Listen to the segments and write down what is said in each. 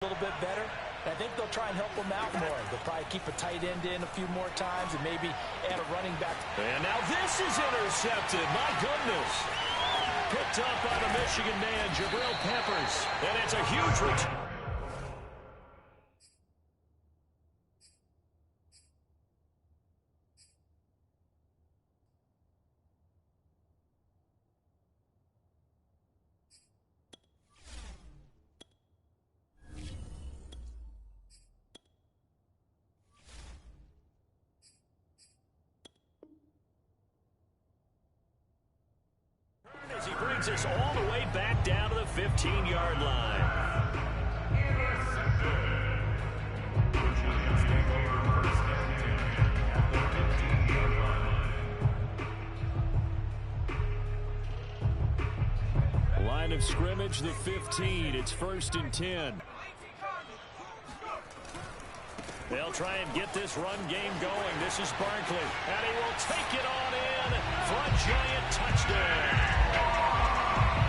a little bit better. I think they'll try and help him out more. They'll probably keep a tight end in a few more times and maybe add a running back. And now this is intercepted. My goodness. Picked up by the Michigan man, Jabril Peppers. And it's a huge return. As he brings us all the way back down to the 15-yard line. Line of scrimmage, the 15. It's 1st and 10. They'll try and get this run game going. This is Barkley, and he will take it on in for a giant touchdown.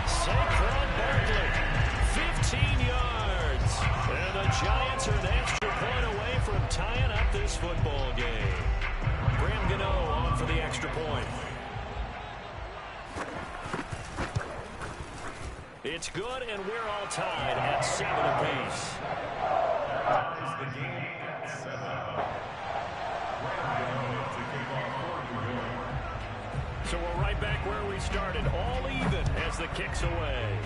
Saquon Barkley, 15 yards. And the Giants are an extra point away from tying up this football game. Graham Gano on for the extra point. It's good, and we're all tied at 7 apiece. The game at 7. So we're right back where we started, all even as the kick's away.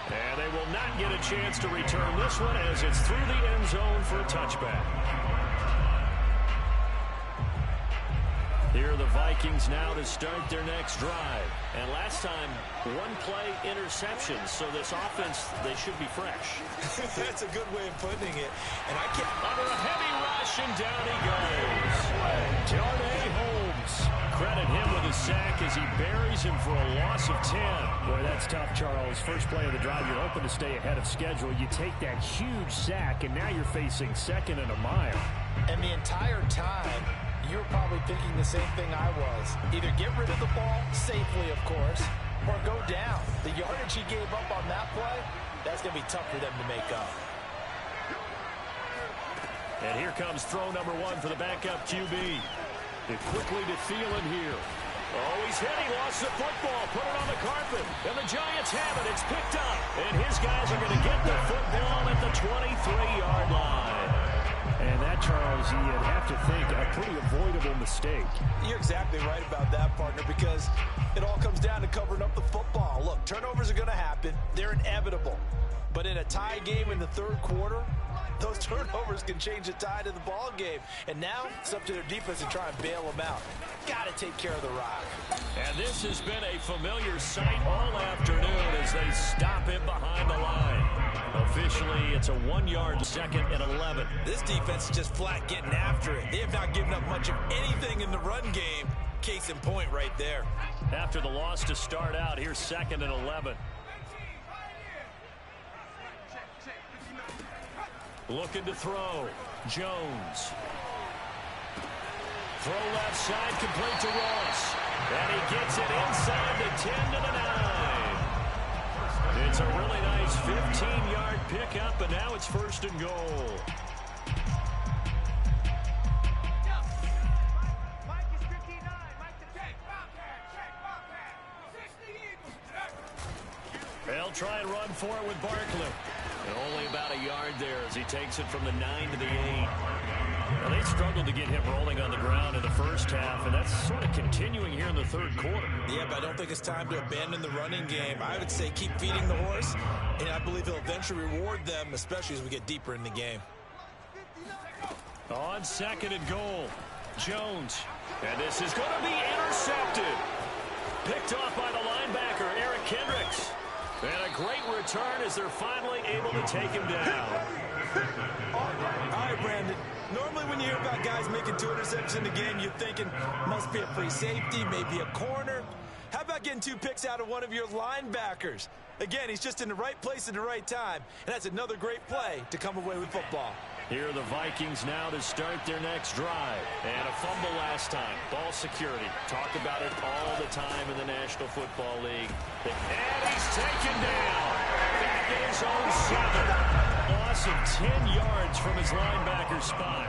And they will not get a chance to return this one as it's through the end zone for a touchback. Here are the Vikings now to start their next drive. And last time, one play interception. So this offense, they should be fresh. That's a good way of putting it. And I can't... Under a heavy rush, and down he goes. Darnay Holmes. Credit him with a sack as he buries him for a loss of 10. Boy, that's tough, Charles. First play of the drive, you're hoping to stay ahead of schedule. You take that huge sack, and now you're facing 2nd and a mile. And the entire time, you were probably thinking the same thing I was. Either get rid of the ball, safely, of course, or go down. The yardage he gave up on that play, that's going to be tough for them to make up. And here comes throw number 1 for the backup QB. And quickly to Thielen here. Oh, he's hit. He lost the football. Put it on the carpet. And the Giants have it. It's picked up. And his guys are going to get the football at the 23-yard line. And that, Charles, you'd have to think a pretty avoidable mistake. You're exactly right about that, partner, because it all comes down to covering up the football. Look, turnovers are going to happen. They're inevitable. But in a tie game in the 3rd quarter, those turnovers can change the tide of the ball game. And now it's up to their defense to try and bail them out. Got to take care of the rock. And this has been a familiar sight all afternoon as they stop him behind the line. Officially, it's a 1-yard 2nd and 11. This defense is just flat getting after it. They have not given up much of anything in the run game. Case in point right there. After the loss to start out, here's 2nd and 11. Looking to throw. Jones. Throw left side, complete to Ross. And he gets it inside the 10 to the 9. It's a really nice 15-yard pickup, and now it's 1st and goal. They'll try and run for it with Barkley. And only about a yard there as he takes it from the 9 to the 8. Now, they struggled to get him rolling on the ground in the first half, and that's sort of continuing here in the 3rd quarter. Yeah, but I don't think it's time to abandon the running game. I would say keep feeding the horse, and I believe he'll eventually reward them, especially as we get deeper in the game. On 2nd and goal, Jones. And this is going to be intercepted. Picked off by the linebacker, Eric Kendricks. And a great return as they're finally able to take him down. All right, Brandon. Normally when you hear about guys making 2 interceptions in the game, you're thinking must be a free safety, maybe a corner. How about getting 2 picks out of one of your linebackers? Again, he's just in the right place at the right time, and that's another great play to come away with football. Here are the Vikings now to start their next drive. And a fumble last time. Ball security. Talk about it all the time in the National Football League. And he's taken down. of 10 yards from his linebacker spot.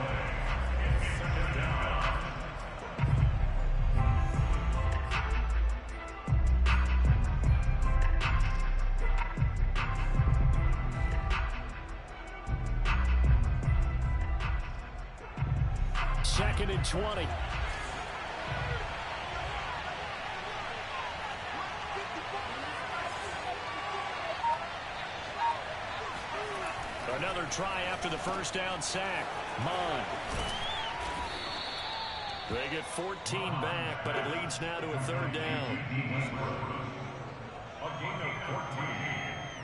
Second and 20. Another try after the first down sack. Mond. They get 14 back, but it leads now to a third down. A gain of 14,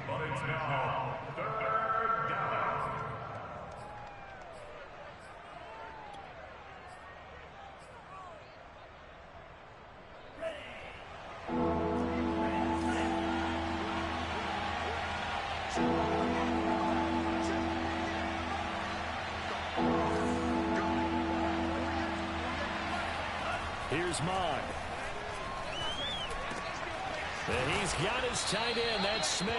but it's now third down. Here's Mond. And he's got his tight end. That's Smith.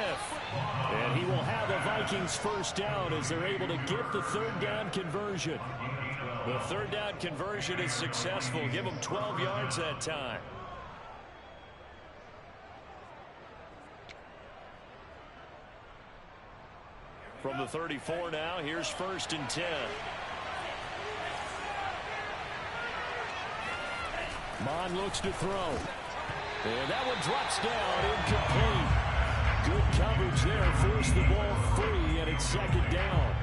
And he will have the Vikings first down as they're able to get the third down conversion. The third down conversion is successful. Give them 12 yards that time. From the 34 now, here's first and 10. Mond looks to throw. And that one drops down, incomplete. Good coverage there, forced the ball free, and it's second down.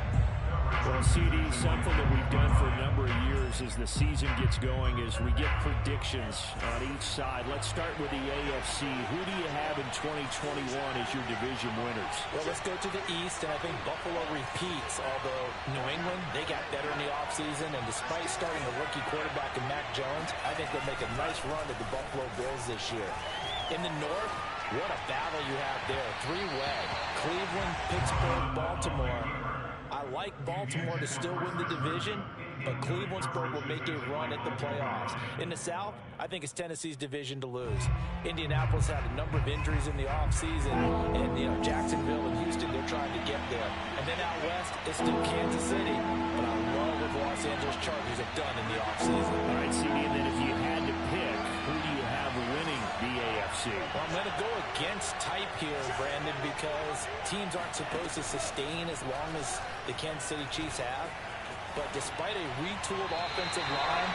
Well, CD, something that we've done for a number of years as the season gets going is we get predictions on each side. Let's start with the AFC. Who do you have in 2021 as your division winners? Well, let's go to the East, and I think Buffalo repeats, although New England, they got better in the offseason, and despite starting a rookie quarterback in Mac Jones, I think they'll make a nice run at the Buffalo Bills this year. In the North, what a battle you have there. Three-way. Cleveland, Pittsburgh, Baltimore. I like Baltimore to still win the division, but Cleveland-Pittsburgh will make a run at the playoffs. In the South, I think it's Tennessee's division to lose. Indianapolis had a number of injuries in the offseason, and, Jacksonville and Houston, they're trying to get there. And then out West, it's still Kansas City, but I love what the Los Angeles Chargers have done in the offseason. All right, CD, and then if you had to pick, who do you have winning the AFC? Well, I'm going to go against type here, Brandon, because teams aren't supposed to sustain as long as the Kansas City Chiefs have. But despite a retooled offensive line,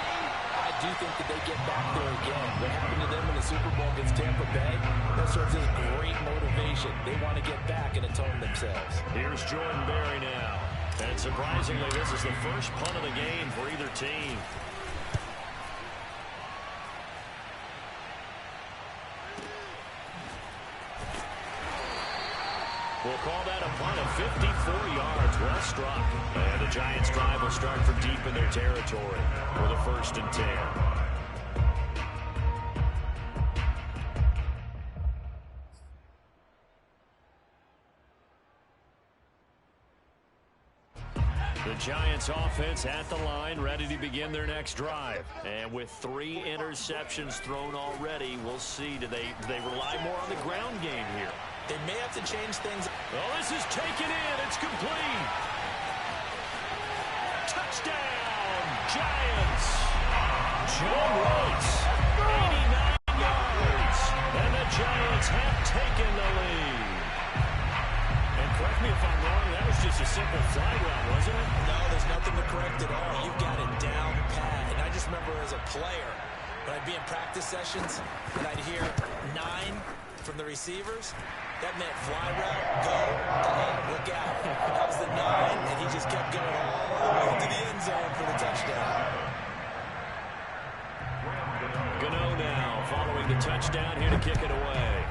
I do think that they get back there again. What happened to them in the Super Bowl against Tampa Bay, that serves as great motivation. They want to get back and atone themselves. Here's Jordan Berry now. And surprisingly, this is the first punt of the game for either team. We'll call that a punt of 54 yards. Well struck. And the Giants' drive will start from deep in their territory with a first and 10. The Giants offense at the line, ready to begin their next drive. And with 3 interceptions thrown already, we'll see. Do they rely more on the ground game here? They may have to change things. Oh, this is taken in. It's complete. Touchdown, Giants. John Royce, 89 yards. And the Giants have taken the lead. And correct me if I'm wrong, that was just a simple fly route, wasn't it? No, there's nothing to correct at all. You've got it down pat. And I just remember as a player, when I'd be in practice sessions, and I'd hear 9 from the receivers, that meant fly route, go, look out. That was the 9, and he just kept going all the way to the end zone for the touchdown. Gano now following the touchdown here to kick it away.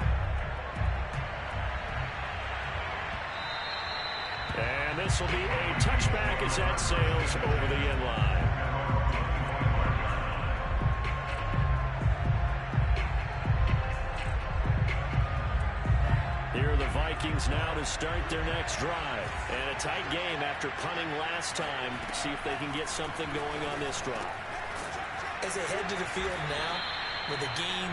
And this will be a touchback as that sails over the end line. Here are the Vikings now to start their next drive. And a tight game after punting last time. See if they can get something going on this drive. As they head to the field now, with the game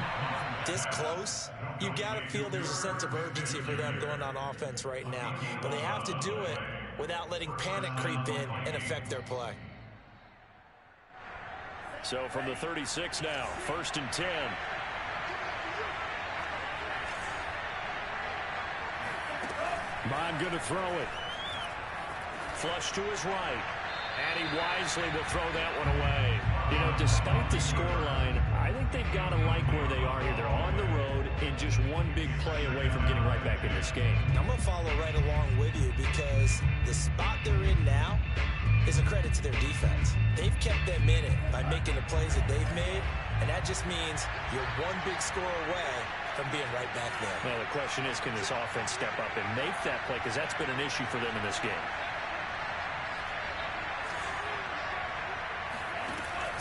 this close, you've got to feel there's a sense of urgency for them going on offense right now. But they have to do it without letting panic creep in and affect their play. So from the 36 now, 1st and 10. Bond going to throw it. Flush to his right. And he wisely will throw that one away. You know, despite the scoreline, I think they've got to like where they are here. They're on the road and just one big play away from getting right back in this game. I'm going to follow right along with you because the spot they're in now is a credit to their defense. They've kept them in it by making the plays that they've made, and that just means you're one big score away from being right back there. Well, the question is, can this offense step up and make that play? Because that's been an issue for them in this game.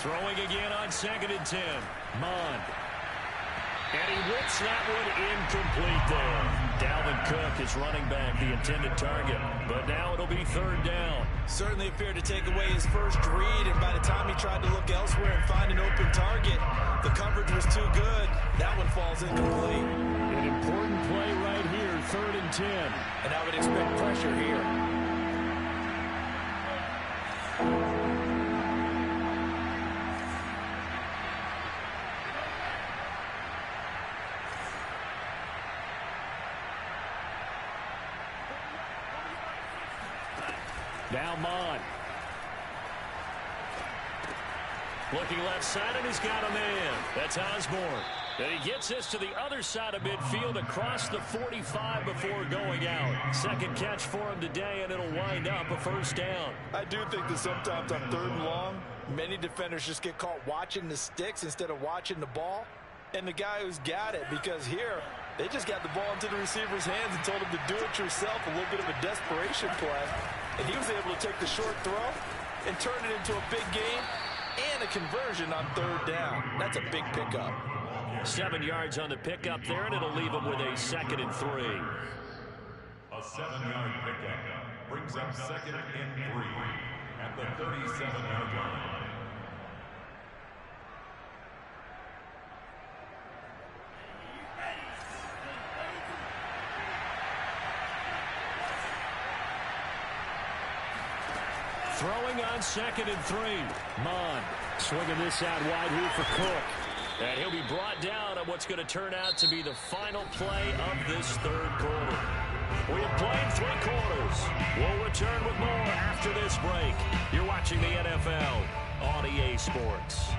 Throwing again on 2nd and 10. Mond. And he whips that one incomplete there. Dalvin Cook is running back, the intended target. But now it'll be 3rd down. Certainly appeared to take away his first read, and by the time he tried to look elsewhere and find an open target, the coverage was too good. That one falls incomplete. An important play right here, 3rd and 10. And I would expect pressure here. Now Mond. Looking left side, and he's got a man. That's Osborne. And he gets this to the other side of midfield across the 45 before going out. Second catch for him today, and it'll wind up a 1st down. I do think that sometimes on 3rd and long, many defenders just get caught watching the sticks instead of watching the ball. And the guy who's got it, because here, they just got the ball into the receiver's hands and told him to do it yourself, a little bit of a desperation play. And he was able to take the short throw and turn it into a big gain and a conversion on 3rd down. That's a big pickup. 7 yards on the pickup there, and it'll leave him with a 2nd and 3. A 7-yard pickup brings up 2nd and 3 at the 37-yard line. Throwing on 2nd and 3. Mond swinging this out wide here for Cook. And he'll be brought down on what's going to turn out to be the final play of this 3rd quarter. We have played 3 quarters. We'll return with more after this break. You're watching the NFL on EA Sports.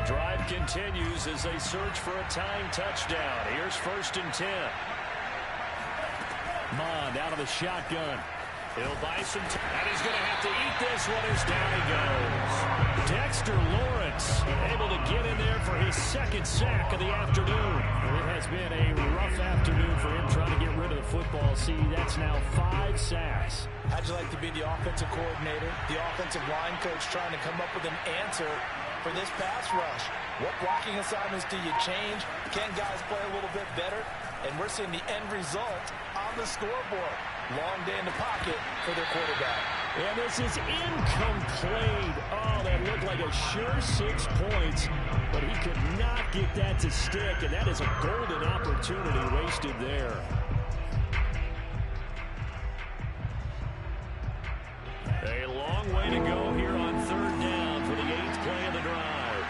Drive continues as they search for a tying touchdown. Here's 1st and 10. Mond out of the shotgun. He'll buy some time, and he's going to have to eat this one as down he goes. Dexter Lawrence able to get in there for his 2nd sack of the afternoon. It has been a rough afternoon for him trying to get rid of the football. See, that's now 5 sacks. How'd you like to be the offensive coordinator, the offensive line coach trying to come up with an answer for this pass rush? What blocking assignments do you change? Can guys play a little bit better? And we're seeing the end result on the scoreboard. Long day in the pocket for their quarterback. And this is incomplete. Oh, that looked like a sure 6 points, but he could not get that to stick, and that is a golden opportunity wasted there. A long way to go here on 3rd down for the 8th play of the drive.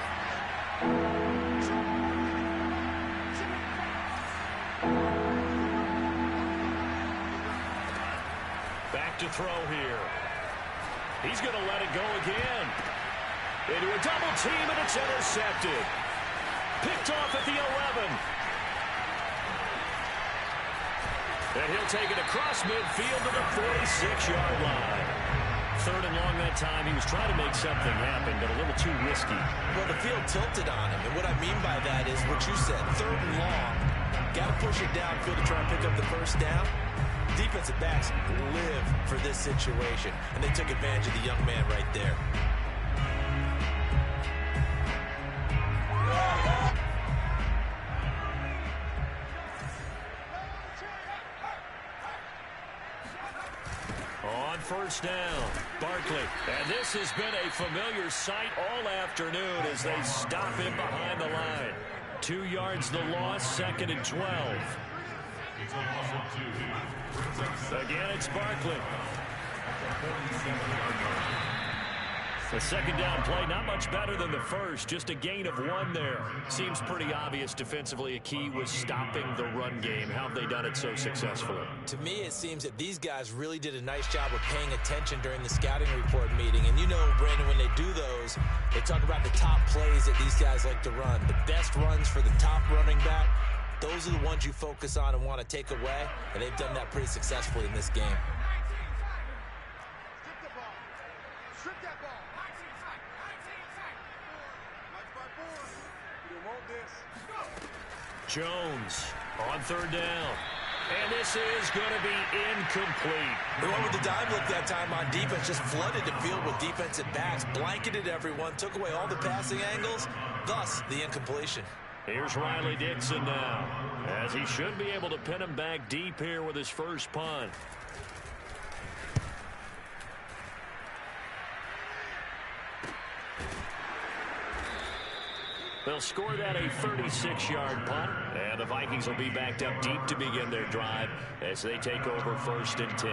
Back to throw here. He's going to let it go again. Into a double team, and it's intercepted. Picked off at the 11. And he'll take it across midfield to the 46-yard line. 3rd and long that time. He was trying to make something happen, but a little too risky. Well, the field tilted on him, and what I mean by that is what you said, 3rd and long. Got to push it downfield to try and pick up the 1st down. Defensive backs live for this situation, and they took advantage of the young man right there. On first down, Barkley. And this has been a familiar sight all afternoon as they stop him behind the line. 2 yards the loss, 2nd and 12. Again, it's Barkley. The second down play, not much better than the first, just a gain of 1 there. Seems pretty obvious defensively a key was stopping the run game. How have they done it so successfully? To me, it seems that these guys really did a nice job of paying attention during the scouting report meeting. And you know, Brandon, when they do those, they talk about the top plays that these guys like to run. The best runs for the top running back, those are the ones you focus on and want to take away. And they've done that pretty successfully in this game. Jones on third down. And this is going to be incomplete. They went with the dime look that time on defense, just flooded the field with defensive backs, blanketed everyone, took away all the passing angles, thus the incompletion. Here's Riley Dixon now, as he should be able to pin him back deep here with his first punt. They'll score that a 36-yard punt, and the Vikings will be backed up deep to begin their drive as they take over 1st and 10.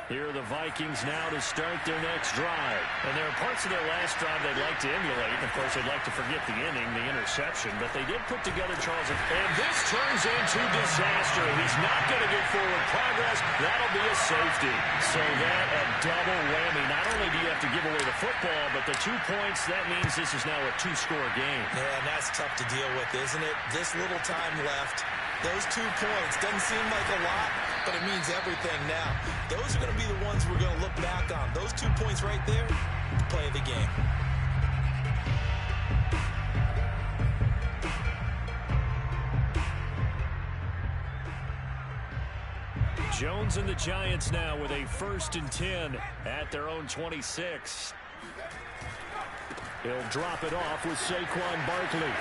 Here are the Vikings now to start their next drive. And there are parts of their last drive they'd like to emulate. Of course, they'd like to forget the inning, the interception. But they did put together, Charles. And this turns into disaster. He's not going to get forward progress. That'll be a safety. So that a double whammy. Not only do you have to give away the football, but the 2 points, that means this is now a 2-score game. Yeah, and that's tough to deal with, isn't it? This little time left. Those 2 points doesn't seem like a lot, but it means everything now. Those are going to be the ones we're going to look back on. Those 2 points right there, the play of the game. Jones and the Giants now with a 1st and 10 at their own 26. He'll drop it off with Saquon Barkley.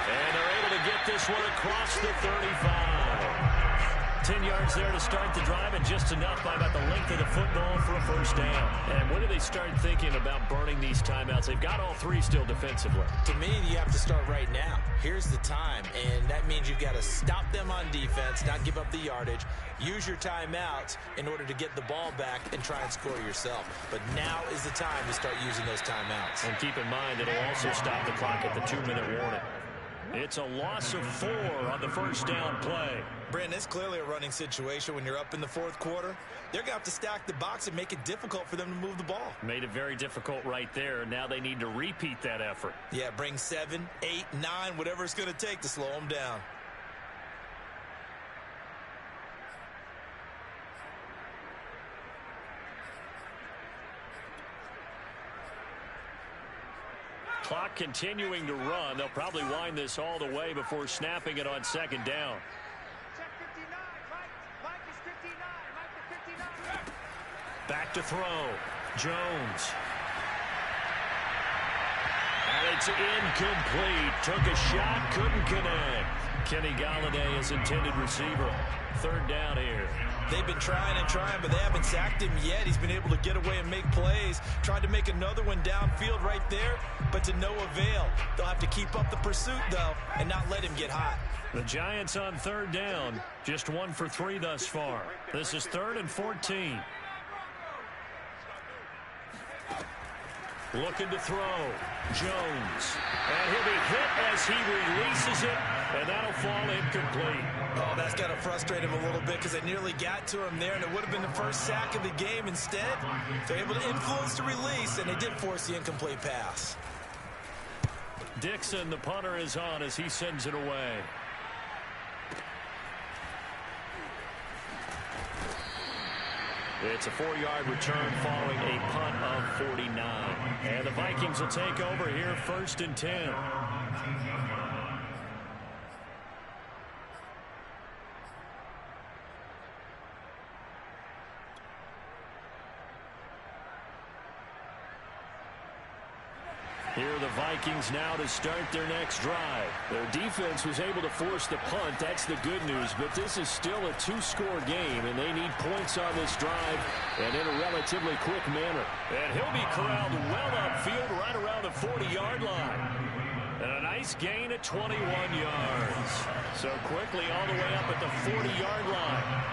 And they're able to get this one across the 35. 10 yards there to start the drive, and just enough by about the length of the football for a first down. And when do they start thinking about burning these timeouts? They've got all 3 still defensively. To me, you have to start right now. Here's the time, and that means you've got to stop them on defense, not give up the yardage, use your timeouts in order to get the ball back and try and score yourself. But now is the time to start using those timeouts. And keep in mind, it'll also stop the clock at the 2-minute warning. It's a loss of 4 on the first down play. Brandon, it's clearly a running situation when you're up in the 4th quarter. They're going to have to stack the box and make it difficult for them to move the ball. Made it very difficult right there. Now they need to repeat that effort. Yeah, bring 7, 8, 9, whatever it's going to take to slow them down. Clock continuing to run. They'll probably wind this all the way before snapping it on 2nd down. Back to throw. Jones. And it's incomplete. Took a shot, couldn't connect. Kenny Galladay is intended receiver. 3rd down here. They've been trying and trying, but they haven't sacked him yet. He's been able to get away and make plays. Tried to make another one downfield right there, but to no avail. They'll have to keep up the pursuit, though, and not let him get hot. The Giants on 3rd down. Just 1 for 3 thus far. This is 3rd and 14. Looking to throw. Jones. And he'll be hit as he releases it, and that'll fall incomplete. Oh, that's got to frustrate him a little bit because they nearly got to him there, and it would have been the first sack of the game. Instead, they're able to influence the release, and they did force the incomplete pass. Dixon, the punter, is on as he sends it away. It's a 4-yard return following a punt of 49. And the Vikings will take over here, 1st and 10. Here are the Vikings now to start their next drive. Their defense was able to force the punt. That's the good news. But this is still a two-score game, and they need points on this drive and in a relatively quick manner. And he'll be corralled well upfield right around the 40-yard line. And a nice gain at 21 yards. So quickly all the way up at the 40-yard line.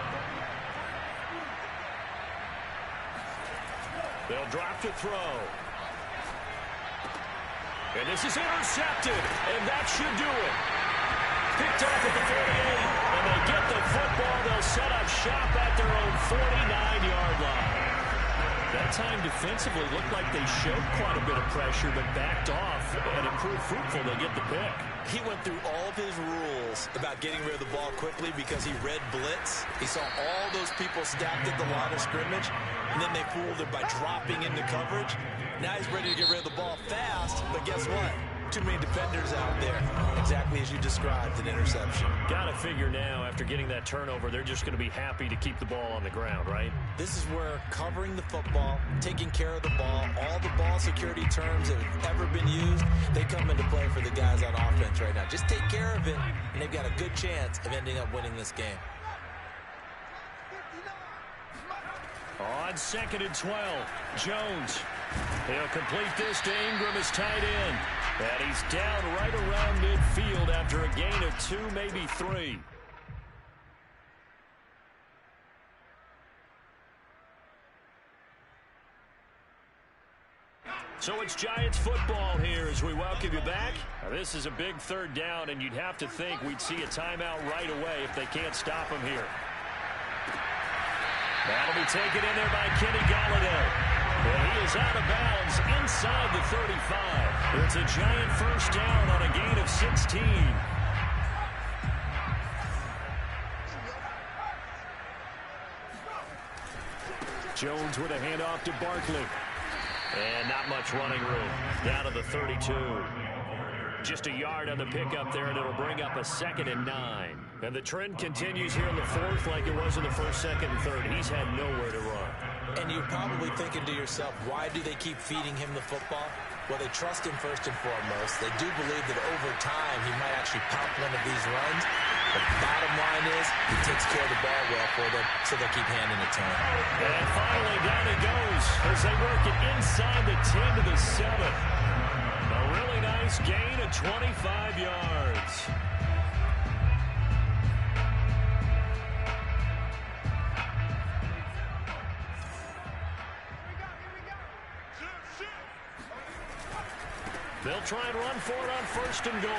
They'll drop to throw. And this is intercepted, and that should do it. Picked off at the 48, and they get the football. They'll set up shop at their own 49-yard line. That time defensively looked like they showed quite a bit of pressure, but backed off, and it proved fruitful. They get the pick. He went through all of his rules about getting rid of the ball quickly because he read blitz. He saw all those people stacked at the line of scrimmage, and then they fooled him by dropping into coverage. Now he's ready to get rid of the ball fast, but guess what? Too many defenders out there. Exactly as you described, an interception. Got to figure now, after getting that turnover, they're just going to be happy to keep the ball on the ground, right? This is where covering the football, taking care of the ball, all the ball security terms that have ever been used, they come into play for the guys on offense right now. Just take care of it, and they've got a good chance of ending up winning this game. On 2nd and 12, Jones. He'll complete this to Ingram, his tight end. And he's down right around midfield after a gain of 2, maybe 3. So it's Giants football here as we welcome you back. Now this is a big 3rd down, and you'd have to think we'd see a timeout right away if they can't stop him here. That'll be taken in there by Kenny Golladay. And he is out of bounds inside the 35. It's a Giant first down on a gain of 16. Jones with a handoff to Barkley. And not much running room. Down to the 32. Just a yard on the pickup there, and it'll bring up a 2nd and 9. And the trend continues here in the 4th like it was in the 1st, 2nd, and 3rd. He's had nowhere to run. And you're probably thinking to yourself, why do they keep feeding him the football? Well, they trust him first and foremost. They do believe that over time he might actually pop one of these runs. The bottom line is he takes care of the ball well for them, so they'll keep handing it to him. And finally, down he goes as they work it inside the 10 to the 7. A really nice gain of 25 yards. They'll try and run for it on 1st and goal.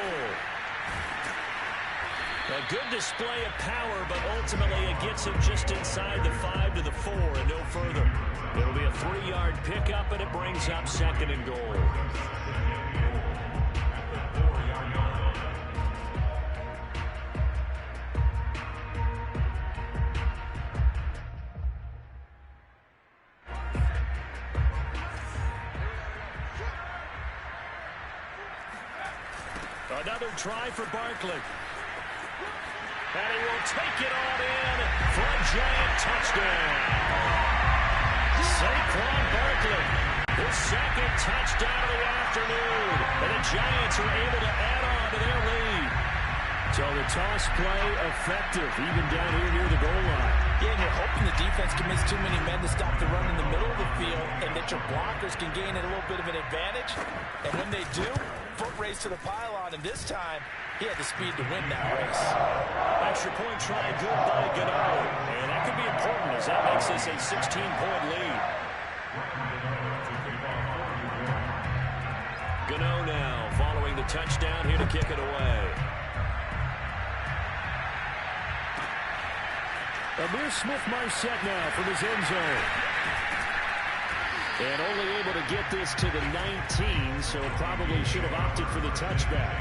A good display of power, but ultimately it gets him just inside the 5 to the 4 and no further. It'll be a 3-yard pickup, and it brings up 2nd and goal. Another try for Barkley. And he will take it on in for a Giant touchdown. Saquon Barkley, his 2nd touchdown of the afternoon. And the Giants are able to add on to their lead. So the toss play effective, even down here near the goal line. Yeah, and you're hoping the defense can miss too many men to stop the run in the middle of the field, and that your blockers can gain a little bit of an advantage. And when they do, foot race to the pylon, and this time, he had the speed to win that race. Extra point try good by Gano. And that could be important as that makes this a 16-point lead. Gano now following the touchdown here to kick it away. Amir Smith-Marset now from his end zone. And only able to get this to the 19, so probably should have opted for the touchback.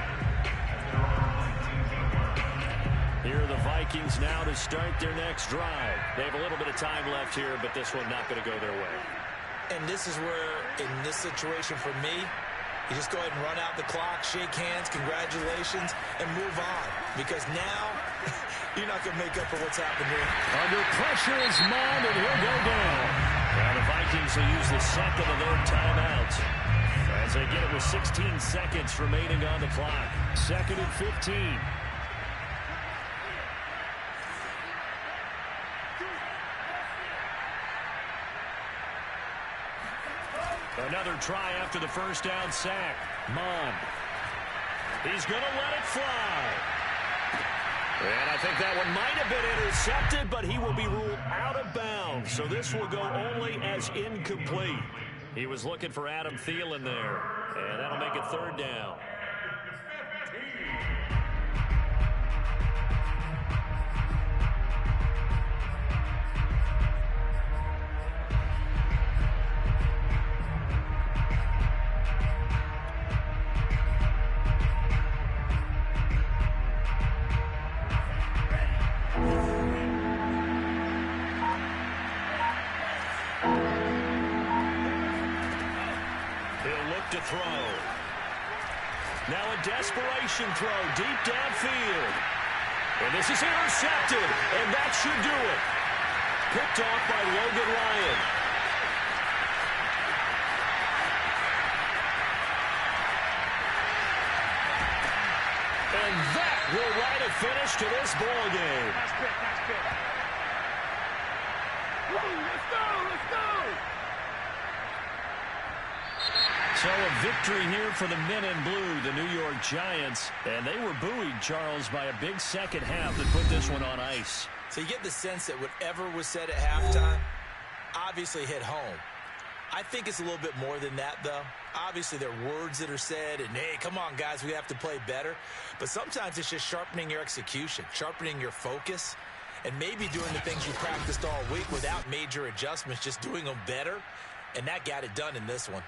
Here are the Vikings now to start their next drive. They have a little bit of time left here, but this one not going to go their way. And this is where, in this situation for me, you just go ahead and run out the clock, shake hands, congratulations, and move on. Because now, you're not going to make up for what's happened here. Under pressure is Mond, and he'll go down. Now the Vikings will use the second of their timeouts as they get it with 16 seconds remaining on the clock. 2nd and 15. Another try after the first down sack. Mon. He's going to let it fly. And I think that one might have been intercepted, but he will be ruled out of bounds. So this will go only as incomplete. He was looking for Adam Thielen there. And that'll make it 3rd down. To throw. Now a desperation throw deep downfield. And this is intercepted, and that should do it. Picked off by Logan Ryan. And that will write a finish to this ball game. Nice pick. Woo, let's go! So a victory here for the men in blue, the New York Giants. And they were buoyed, Charles, by a big second half that put this one on ice. So you get the sense that whatever was said at halftime obviously hit home. I think it's a little bit more than that, though. Obviously, there are words that are said, and, hey, come on, guys, we have to play better. But sometimes it's just sharpening your execution, sharpening your focus, and maybe doing the things you practiced all week without major adjustments, just doing them better. And that got it done in this one.